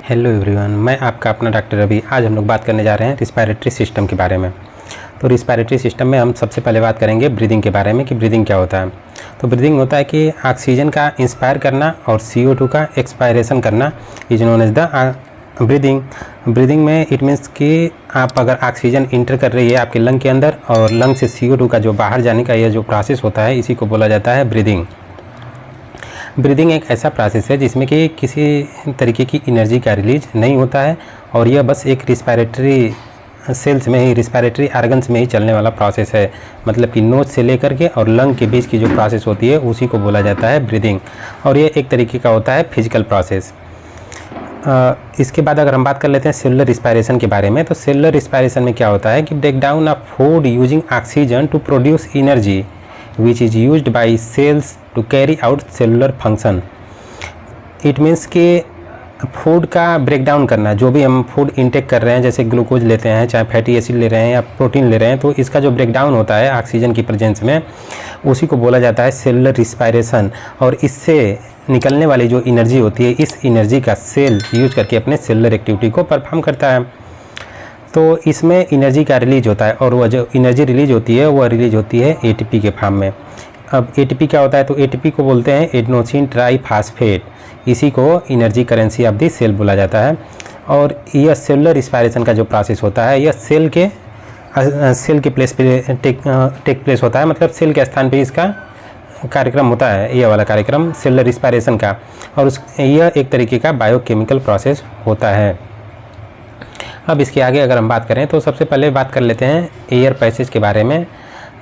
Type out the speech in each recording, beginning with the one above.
Hello everyone, मैं आपका अपना डॉक्टर रवि। आज हम लोग बात करने जा रहे हैं रिस्पायरेटरी सिस्टम के बारे में। तो रिस्पायरेटरी सिस्टम में हम सबसे पहले बात करेंगे ब्रीदिंग के बारे में कि ब्रीदिंग क्या होता है। तो ब्रीदिंग होता है कि ऑक्सीजन का इंस्पायर करना और CO2 का एक्सपायरेशन करना is known as the breathing. Breathing में इट मीन्स कि आप अगर ऑक्सीजन इंटर कर रही है आपके लंग के अंदर और लंग से CO2 का जो बाहर जाने का यह जो प्रोसेस होता है इसी को बोला जाता है ब्रीदिंग। ब्रीदिंग एक ऐसा प्रोसेस है जिसमें कि किसी तरीके की एनर्जी का रिलीज नहीं होता है और यह बस एक रिस्पायरेटरी सेल्स में ही, रिस्पायरेटरी ऑर्गन्स में ही चलने वाला प्रोसेस है। मतलब कि नोज से लेकर के और लंग के बीच की जो प्रोसेस होती है उसी को बोला जाता है ब्रीदिंग। और ये एक तरीके का होता है फिजिकल प्रोसेस। इसके बाद अगर हम बात कर लेते हैं सेलुलर रिस्पायरेशन के बारे में, तो सेलुलर रिस्पायरेशन में क्या होता है कि breakdown of food using oxygen to produce energy which is used by cells to carry out cellular function। It means कि फूड का ब्रेक डाउन करना, जो भी हम फूड इंटेक कर रहे हैं जैसे ग्लूकोज लेते हैं, चाहे फैटी एसिड ले रहे हैं या प्रोटीन ले रहे हैं, तो इसका जो ब्रेक डाउन होता है ऑक्सीजन की प्रेजेंस में उसी को बोला जाता है सेलुलर रिस्पायरेशन। और इससे निकलने वाली जो एनर्जी होती है, इस एनर्जी का सेल यूज करके अपने सेलुलर एक्टिविटी को परफॉर्म करता है। तो इसमें एनर्जी का रिलीज होता है और वह जो एनर्जी रिलीज होती है वह रिलीज होती है ATP के फॉर्म में। अब ATP क्या होता है, तो ATP को बोलते हैं एडेनोसिन ट्राईफॉस्फेट। इसी को energy currency of the cell बोला जाता है। और यह सेलुलर रिस्पायरेशन का जो प्रोसेस होता है यह सेल के प्लेस पे टेक प्लेस होता है। मतलब सेल के स्थान पे इसका कार्यक्रम होता है, यह वाला कार्यक्रम सेलुलर रिस्पायरेशन का। और यह एक तरीके का बायोकेमिकल प्रोसेस होता है। अब इसके आगे अगर हम बात करें तो सबसे पहले बात कर लेते हैं एयर पैसेज के बारे में,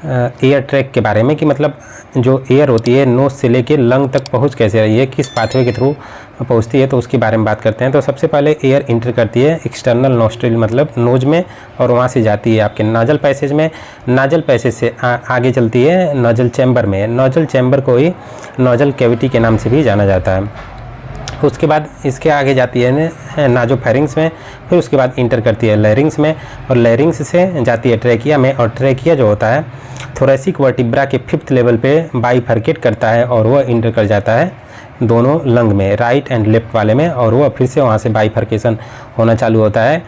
एयर ट्रैक के बारे में कि मतलब जो एयर होती है नोज से लेके लंग तक पहुंच कैसे रही है, किस पाथवे के थ्रू पहुंचती है, तो उसके बारे में बात करते हैं। तो सबसे पहले एयर इंटर करती है एक्सटर्नल नोस्ट्रिल मतलब नोज में और वहां से जाती है आपके नाजल पैसेज में। नाजल पैसेज से आगे चलती है नोजल चैम्बर में। नोजल चैम्बर को ही नोजल कैविटी के नाम से भी जाना जाता है। उसके बाद इसके आगे जाती है नाजोफेरिंग्स में, फिर उसके बाद इंटर करती है लैरिंग्स में और लैरिंग्स से जाती है ट्रैकिया में। और ट्रैकिया जो होता है थोरेसिक वर्टिब्रा के 5th लेवल पे बाइफर्केट करता है और वह इंटर कर जाता है दोनों लंग में, राइट एंड लेफ्ट वाले में, और वह फिर से वहाँ से बाइफर्केशन होना चालू होता है।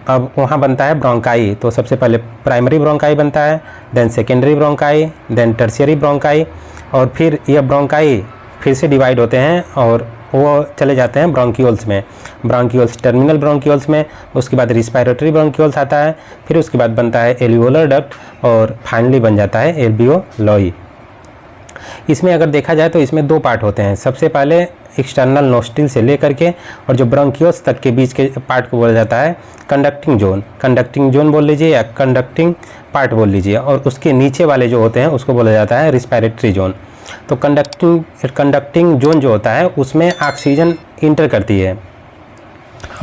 अब वहाँ बनता है ब्रोंकाई। तो सबसे पहले प्राइमरी ब्रोंकाई बनता है, then secondary bronchi, then tertiary bronchi, और फिर यह ब्रोंकाई फिर से डिवाइड होते हैं और वो चले जाते हैं ब्रोंकियोल्स में। ब्रोंकियोल्स टर्मिनल ब्रोंकियोल्स में, उसके बाद रिस्पायरेटरी ब्रोंकियोल्स आता है, फिर उसके बाद बनता है एल्वियोलर डक्ट और फाइनली बन जाता है एल्वियोलॉई। इसमें अगर देखा जाए तो इसमें 2 पार्ट होते हैं। सबसे पहले एक्सटर्नल नोस्ट्रिल से लेकर के और जो ब्रोंकियोल्स तक के बीच के पार्ट को बोला जाता है कंडक्टिंग जोन। कंडक्टिंग जोन बोल लीजिए या कंडक्टिंग पार्ट बोल लीजिए। और उसके नीचे वाले जो होते हैं उसको बोला जाता है रिस्पायरेटरी जोन। तो कंडक्टिंग जोन जो होता है उसमें ऑक्सीजन इंटर करती है,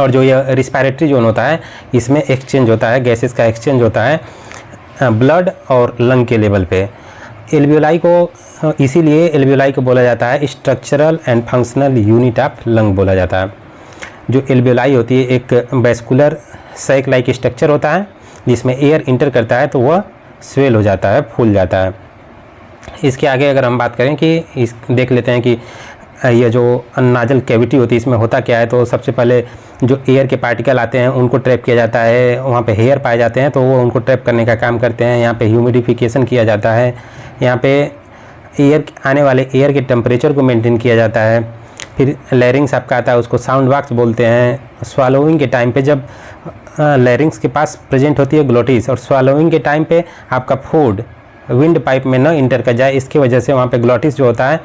और जो यह रिस्पायरेटरी जोन होता है इसमें एक्सचेंज होता है, गैसेस का एक्सचेंज होता है ब्लड और लंग के लेवल पे। एल्वियोलाई को इसीलिए एल्वियोलाई को बोला जाता है structural and functional unit of lung बोला जाता है। जो एल्वियोलाई होती है एक वैस्कुलर सैक लाइक स्ट्रक्चर होता है जिसमें एयर इंटर करता है तो वह स्वेल हो जाता है, फूल जाता है। इसके आगे अगर हम बात करें कि देख लेते हैं कि यह जो नाजल कैविटी होती है इसमें होता क्या है। तो सबसे पहले जो एयर के पार्टिकल आते हैं उनको ट्रैप किया जाता है, वहाँ पे हेयर पाए जाते हैं तो वो उनको ट्रैप करने का काम करते हैं। यहाँ पे ह्यूमिडिफिकेशन किया जाता है, यहाँ पे एयर आने वाले एयर के टेम्परेचर को मेंटेन किया जाता है। फिर लैरिंग्स आपका आता है, उसको साउंड बॉक्स बोलते हैं। स्वालोइंग के टाइम पे जब लैरिंग्स के पास प्रेजेंट होती है ग्लोटिस, और स्वालोइंग के टाइम पे आपका फूड विंड पाइप में न इंटर कर जाए इसकी वजह से वहाँ पे ग्लोटिस जो होता है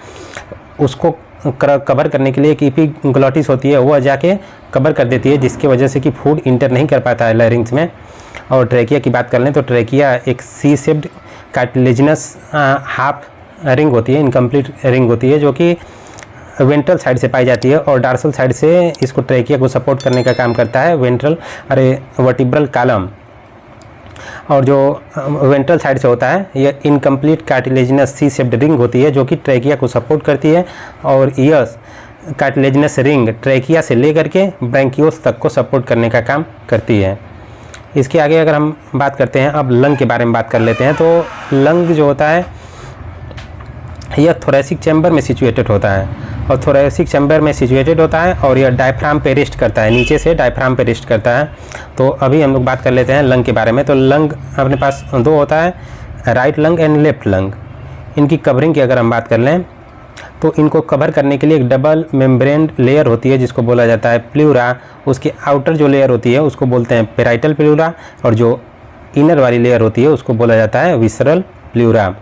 उसको कवर करने के लिए एक एपिग्लोटिस होती है, वह जाके कवर कर देती है, जिसकी वजह से कि फूड इंटर नहीं कर पाता है लैरिंग्स में। और ट्रैकिया की बात कर लें तो ट्रैकिया एक C shaped cartilaginous half ring होती है, इनकम्प्लीट रिंग होती है, जो कि वेंट्रल साइड से पाई जाती है और डार्सल साइड से इसको ट्रैकिया को सपोर्ट करने का काम करता है वर्टिब्रल कॉलम। और जो वेंट्रल साइड से होता है यह incomplete cartilaginous C shaped ring होती है जो कि ट्रैकिया को सपोर्ट करती है। और यह कार्टिलेजिनस रिंग ट्रैकिया से लेकर के ब्रैंकियोल्स तक को सपोर्ट करने का काम करती है। इसके आगे अगर हम बात करते हैं अब लंग के बारे में बात कर लेते हैं। तो लंग जो होता है यह थोरेसिक चैम्बर में सिचुएटेड होता है और थोरेसिक चैम्बर में सिचुएटेड होता है और यह डायफ्राम पे रेस्ट करता है, नीचे से डायफ्राम पे रेस्ट करता है। तो अभी हम लोग बात कर लेते हैं लंग के बारे में। तो लंग अपने पास दो होता है, right lung and left lung. इनकी कवरिंग की अगर हम बात कर लें तो इनको कवर करने के लिए एक डबल मेम्ब्रेन लेयर होती है जिसको बोला जाता है प्लूरा। उसके आउटर जो लेयर होती है उसको बोलते हैं पेराइटल प्लूरा और जो इनर वाली लेयर होती है उसको बोला जाता है विसरल प्लूरा।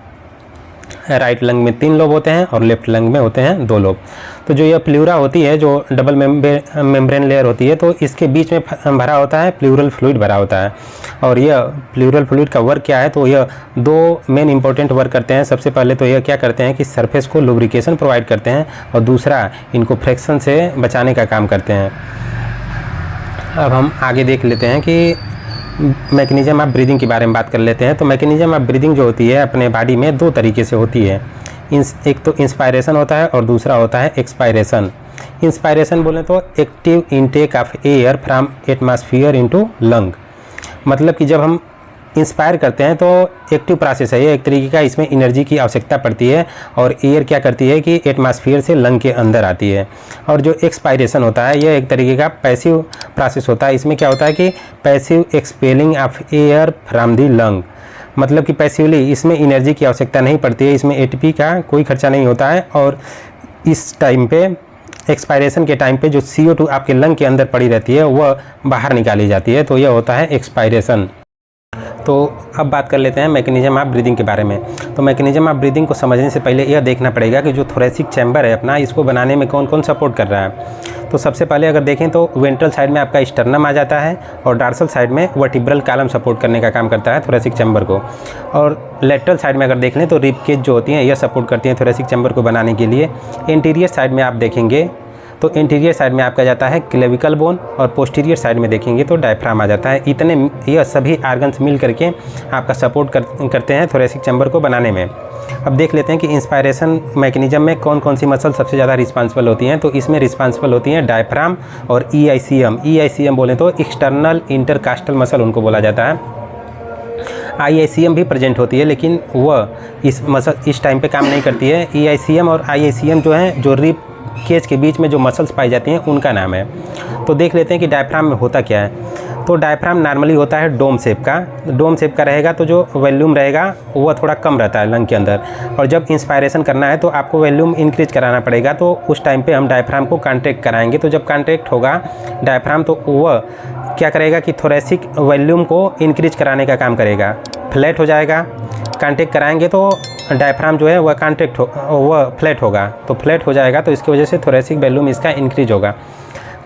राइट लंग में 3 लोब होते हैं और लेफ्ट लंग में होते हैं 2 लोब। तो जो यह प्लूरा होती है, जो डबल मेम्ब्रेन लेयर होती है, तो इसके बीच में भरा होता है प्लूरल फ्लूइड भरा होता है। और यह प्लूरल फ्लूइड का वर्क क्या है, तो यह 2 मेन इंपॉर्टेंट वर्क करते हैं। सबसे पहले तो यह क्या करते हैं कि सरफेस को लुब्रिकेशन प्रोवाइड करते हैं और दूसरा इनको फ्रिक्शन से बचाने का काम करते हैं। अब हम आगे देख लेते हैं कि मैकेनिज्म ऑफ ब्रीदिंग के बारे में बात कर लेते हैं। तो मैकेनिज्म ऑफ ब्रीदिंग जो होती है अपने बॉडी में 2 तरीके से होती है। एक तो इंस्पायरेशन होता है और दूसरा होता है एक्सपायरेशन। इंस्पायरेशन बोले तो active intake of air from atmosphere into lung. मतलब कि जब हम इंस्पायर करते हैं तो एक्टिव प्रोसेस है ये, एक तरीके का इसमें एनर्जी की आवश्यकता पड़ती है और एयर क्या करती है कि एटमॉस्फेयर से लंग के अंदर आती है। और जो एक्सपायरेशन होता है यह एक तरीके का पैसिव प्रोसेस होता है। इसमें क्या होता है कि passive expelling of air from the lung. मतलब कि पैसिवली इसमें एनर्जी की आवश्यकता नहीं पड़ती है, इसमें एटीपी का कोई खर्चा नहीं होता है। और इस टाइम पे एक्सपायरेशन के टाइम पे जो CO2 आपके लंग के अंदर पड़ी रहती है वह बाहर निकाली जाती है, तो यह होता है एक्सपायरेशन। तो अब बात कर लेते हैं मैकेनिज्म ऑफ ब्रीदिंग के बारे में। तो मैकेनिज्म ऑफ ब्रीदिंग को समझने से पहले यह देखना पड़ेगा कि जो थोरेसिक चैम्बर है अपना, इसको बनाने में कौन कौन सपोर्ट कर रहा है। तो सबसे पहले अगर देखें तो वेंट्रल साइड में आपका स्टर्नम आ जाता है और डॉर्सल साइड में वर्टिब्रल कॉलम सपोर्ट करने का काम करता है थोरेसिक चैम्बर को। और लेटरल साइड में अगर देख लें तो रिब केज जो होती हैं यह सपोर्ट करती हैं थोरेसिक चैम्बर को बनाने के लिए। इंटीरियर साइड में आप देखेंगे तो इंटीरियर साइड में आपका जाता है क्लेविकल बोन और पोस्टीरियर साइड में देखेंगे तो डायफ्राम आ जाता है। इतने यह सभी आर्गन्स मिल करके आपका सपोर्ट करते हैं थोरेसिक चैम्बर को बनाने में। अब देख लेते हैं कि इंस्पायरेशन मैकेनिज्म में कौन कौन सी मसल सबसे ज़्यादा रिस्पांसिबल होती हैं। तो इसमें रिस्पांसिबल होती हैं डायफ्राम और EICM। EICM बोले तो एक्सटर्नल इंटरकास्टल मसल उनको बोला जाता है। IICM भी प्रेजेंट होती है लेकिन वह इस टाइम पे काम नहीं करती है। EICM और IICM जो है जो रिब केज के बीच में जो मसल्स पाई जाती हैं उनका नाम है। तो देख लेते हैं कि डायफ्राम में होता क्या है। तो डायफ्राम नॉर्मली होता है डोम शेप का। डोम शेप का रहेगा तो जो वॉल्यूम रहेगा वह थोड़ा कम रहता है लंग के अंदर। और जब इंस्पायरेशन करना है तो आपको वॉल्यूम इंक्रीज कराना पड़ेगा, तो उस टाइम पे हम डायफ्राम को कॉन्ट्रैक्ट कराएंगे। तो जब कॉन्ट्रैक्ट होगा डायफ्राम तो वह क्या करेगा कि थोरेसिक वॉल्यूम को इंक्रीज कराने का काम करेगा। फ्लैट हो जाएगा, कॉन्ट्रैक्ट कराएंगे तो डायफ्राम जो है वह वह फ्लैट होगा। तो फ्लैट हो जाएगा तो इसकी वजह से थोरेसिक वॉल्यूम इसका इंक्रीज होगा।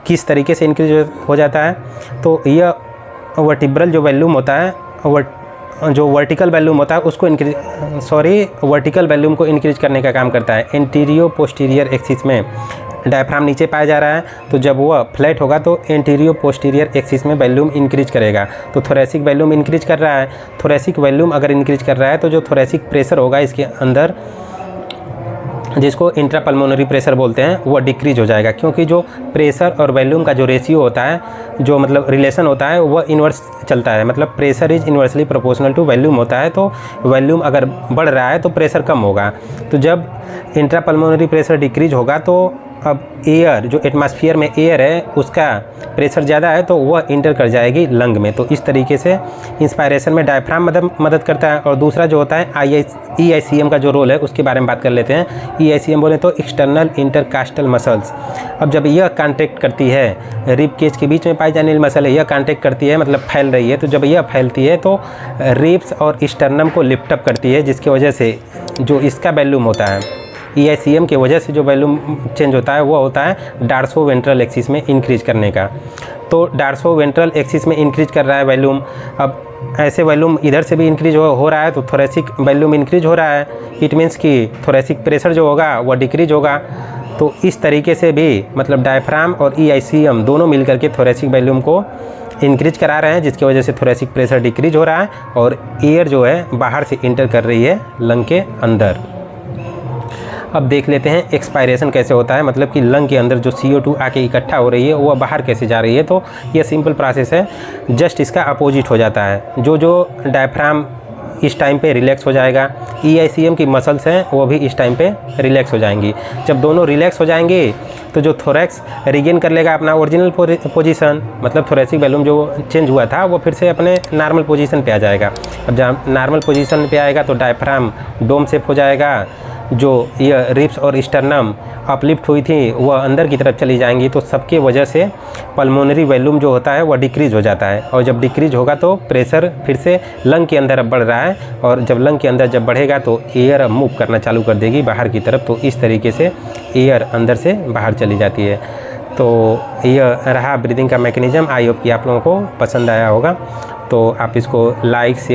किस तरीके से इंक्रीज हो जाता है, तो यह वर्टिब्रल जो वॉल्यूम होता है जो वर्टिकल वॉल्यूम होता है उसको वर्टिकल वॉल्यूम को इंक्रीज करने का काम करता है। एंटीरियो पोस्टीरियर एक्सिस में डायफ्राम नीचे पाया जा रहा है, तो जब वह फ्लैट होगा तो एंटीरियो पोस्टीरियर एक्सिस में वॉल्यूम इंक्रीज करेगा। तो थोरेसिक वॉल्यूम इंक्रीज कर रहा है। थोरेसिक वॉल्यूम अगर इंक्रीज कर रहा है तो जो थोरेसिक प्रेशर होगा इसके अंदर, जिसको इंट्रापल्मोनरी प्रेशर बोलते हैं, वो डिक्रीज हो जाएगा। क्योंकि जो प्रेशर और वॉल्यूम का जो रेशियो होता है, जो मतलब रिलेशन होता है, वह इन्वर्स चलता है। मतलब pressure is inversely proportional to volume होता है। तो वॉल्यूम अगर बढ़ रहा है तो प्रेशर कम होगा। तो जब इंट्रापल्मोनरी प्रेशर डिक्रीज होगा तो अब एयर जो एटमॉस्फेयर में एयर है उसका प्रेशर ज़्यादा है तो वह इंटर कर जाएगी लंग में। तो इस तरीके से इंस्पायरेशन में डायफ्राम मदद करता है। और दूसरा जो होता है EICM का जो रोल है उसके बारे में बात कर लेते हैं। EICM बोले तो एक्सटर्नल इंटरकास्टल मसल्स। अब जब यह कॉन्ट्रैक्ट करती है, रिब केज के बीच में पाई जाने वाली मसल है, यह कॉन्ट्रैक्ट करती है मतलब फैल रही है। तो जब यह फैलती है तो रिब्स और स्टर्नम को लिफ्टअप करती है, जिसकी वजह से जो इसका वॉल्यूम होता है EICM की वजह से जो वॉल्यूम चेंज होता है वो होता है डार्सो वेंट्रल एक्सिस में इंक्रीज करने का। तो डार्सो वेंट्रल एक्सिस में इंक्रीज कर रहा है वॉल्यूम। अब ऐसे वॉल्यूम इधर से भी इंक्रीज हो रहा है तो थोरेसिक वॉल्यूम इंक्रीज हो रहा है। इट मीन्स कि थोरेसिक प्रेशर जो होगा वह डिक्रीज होगा। तो इस तरीके से भी मतलब डायफ्राम और EICM दोनों मिलकर के थोरेसिक वॉल्यूम को इंक्रीज करा रहे हैं, जिसकी वजह से थोरेसिक प्रेशर डिक्रीज हो रहा है और एयर जो है बाहर से इंटर कर रही है लंग के अंदर। अब देख लेते हैं एक्सपायरेशन कैसे होता है, मतलब कि लंग के अंदर जो CO2 आके इकट्ठा हो रही है वह बाहर कैसे जा रही है। तो यह सिंपल प्रोसेस है, जस्ट इसका अपोजिट हो जाता है। जो डायफ्राम इस टाइम पे रिलैक्स हो जाएगा। EICM की मसल्स हैं वो भी इस टाइम पे रिलैक्स हो जाएंगी। जब दोनों रिलैक्स हो जाएंगे तो जो थोरैक्स रिगेन कर लेगा अपना ओरिजिनल पोजीशन, मतलब थोरेसिक वॉल्यूम जो चेंज हुआ था वो फिर से अपने नॉर्मल पोजीशन पे आ जाएगा। अब जब नॉर्मल पोजीशन पे आएगा तो डायफ्राम डोम शेप हो जाएगा, जो ये रिब्स और स्टर्नम अपलिफ्ट हुई थी वह अंदर की तरफ चली जाएंगी। तो सबके वजह से पल्मोनरी वॉल्यूम जो होता है वह डिक्रीज़ हो जाता है, और जब डिक्रीज़ होगा तो प्रेशर फिर से लंग के अंदर अब बढ़ रहा है, और जब लंग के अंदर जब बढ़ेगा तो एयर अब मूव करना चालू कर देगी बाहर की तरफ। तो इस तरीके से एयर अंदर से बाहर चली जाती है। तो यह रहा ब्रीदिंग का मैकेनिज़्म। आई होप कि आप लोगों को पसंद आया होगा। तो आप इसको लाइक शेयर